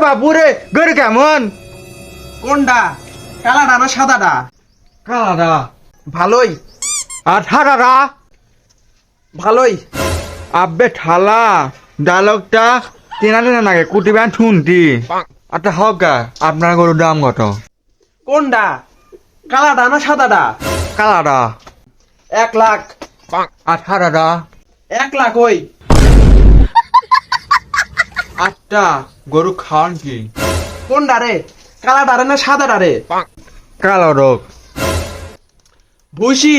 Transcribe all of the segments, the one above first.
বাপুরে গরু কেমন? কোনটা, কালাডা না সাদাডা? কালাডা। ভালোই। আর ঠাডাডা? ভালোই। আব্বে ঠালা ডায়লগটা চেনা চেনা নাকি কুটি ব্যান শুনতি। আচ্ছা হোক গা, আপনার গরুর দাম কত? কোনটা, কালাডা না সাদাডা? কালাডা। 1 লাখ। আর ঠাডাডা? 1 লাখ ওই। আচ্ছা গরু খাওয়ান কি? কোনটা রে, কালাডা রে না সাদাডা রে? কালো রোগ। ভুসি।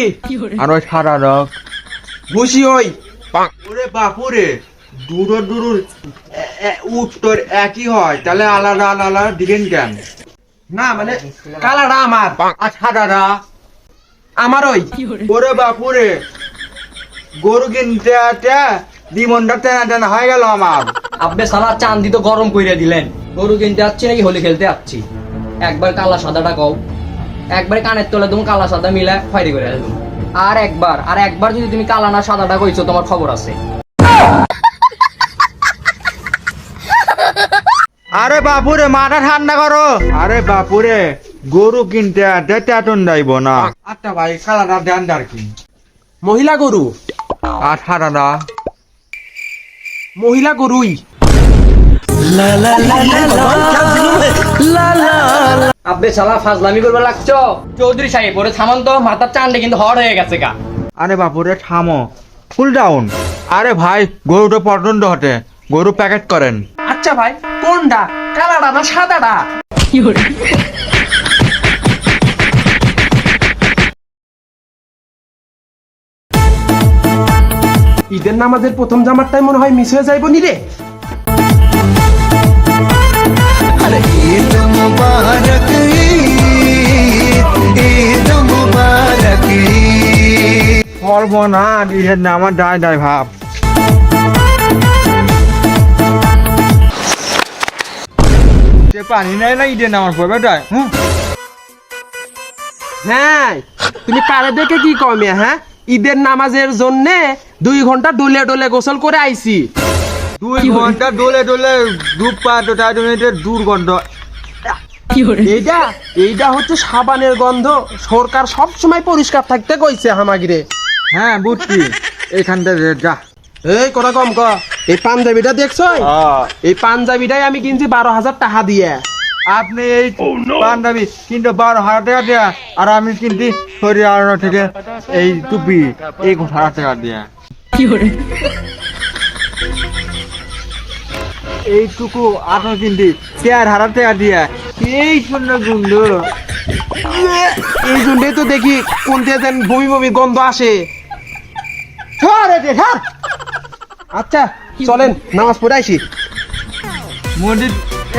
আর ওই সাদা রোগ। ভুসি ওই। ওরে বাপুরে দূর দূর উত্তর একই হয়, তাহলে আলাদা আলাদা দিলেন কেন? না মানে কালাডা আমার, আর সাদাডা? আমার ওই। ওরে বাপুরে গরু কিনতে জীবনটা টেনা টেনা হয়ে গেল আমার। আব্বে সালা চান্দি তো গরম কইরা দিলেন। গরু কিনতে যাচ্ছি নাকি হোলি খেলতে যাচ্ছি? একবার কালা সাদাটা কও, একবার কানের তলে তুমি কালা সাদা মিলা ফাইরি করে দিলাম। আর একবার যদি তুমি কালা না সাদাটা কইছো তোমার খবর আছে। আরে বাপুরে মাথা ঠান্ডা করো। আরে বাপুরে গরু কিনতে তেতুন যাইব না। আচ্ছা ভাই কালাটা দেন আর কি? মহিলা গরু। আর সাদাটা? মহিলা গরুই। আব্বে সালা ফাজলামি করবে লাগছো? চৌধুরী সাহেব ওরে থামান তো, মাথার চান্ডে কিন্তু হড় হয়ে গেছে গা। আরে বাপুরে থামো, ফুল ডাউন। আরে ভাই গরুটা পছন্দ হতে, গরু প্যাকেট করেন। আচ্ছা ভাই কোনটা, কালাডা না সাদাডা? ঈদের নামাজের প্রথম জামারটাই মনে হয় মিস হয়ে যাইব নি রে। ईद मुबारक ईद मुबारक করব না দিহেন না আমার দায় দায় ভাব। যে পানি নাই না ইডেন আমার পড়বে দায়। হ্যাঁ তুমি পারে দেখে কি কমে? হ্যাঁ ঈদের নামাজের জন্য 2 ঘন্টা ডলে ডলে গোসল করে আইছি। 2 ঘন্টা দোলে দোলে ডুব পা তো তাই জন্য দুর্গন্ধ। এইটা এইটা হচ্ছে সাবানের গন্ধ। সরকার সব সময় পরিষ্কার থাকতে কইছে হামাগিরে। হ্যাঁ বুঝছি, এইখানটা যা। এই কথা কম ক। এই পাঞ্জাবিটা দেখছো? এই পাঞ্জাবিটাই আমি কিনছি 12,000 টাকা দিয়ে। আপনি এই পাঞ্জাবি কিন্তু 12,000 টাকা দেয়া, আর আমি কিনছি হরিয়ানা থেকে এই টুপি 1,000 টাকা দেয়া। এইটুকু আরো কিনছি 4,000 টাকা দিয়া। এই সুন্দর গন্ধ। এই জন্যই তো দেখি কোনতে যেন বমি বমি গন্ধ আসে। আচ্ছা চলেন নামাজ পড়ে আইসি। মন্দির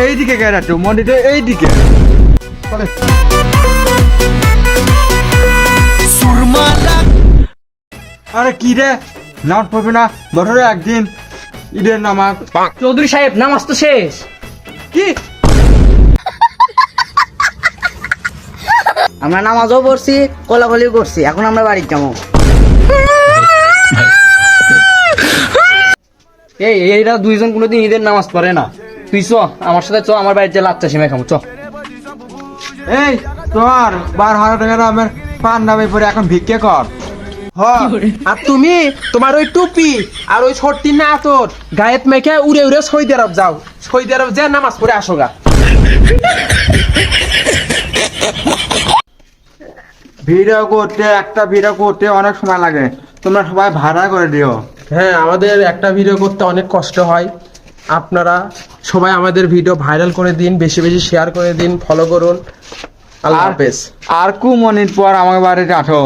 এইদিকে গেরাটো, মন্দিরটা এইদিকে। চলেন। सुरमा আরে কি রে, নামাজ পড়বে না বছরে একদিন ঈদের নামাজ? চৌধুরী সাহেব নামাজ তো শেষ। কি আমরা নামাজও পড়ছি, কোলাকুলিও করছি, এখন আমরা বাড়ি যাবো। এইরা দুইজন কোনোদিন ঈদের নামাজ পড়ে না। তুই চ আমার সাথে, চ আমার বাড়িতে লাচ্চা সিমাই খাবো, চ। এই তোর 12,000 টাকা দামের পাঞ্জাবি পরে এখন ভিক্ষে কর। আর তুমি তোমার ওই টুপি আর ওই ছট্টি না তোর গায়েত মেখে উড়ে উড়ে সৌদি আরব যাও। সৌদি আরব যে নামাজ পড়ে আসো গা। একটা ভিডিও করতে অনেক সময় লাগে, তোমরা সবাই ভাড়া করে দিও। হ্যাঁ আমাদের একটা ভিডিও করতে অনেক কষ্ট হয়। আপনারা সবাই আমাদের ভিডিও ভাইরাল করে দিন, বেশি বেশি শেয়ার করে দিন, ফলো করুন। আল্লাহ হাফেজ। আর কু মনির পর আমার বাড়িতে আসো।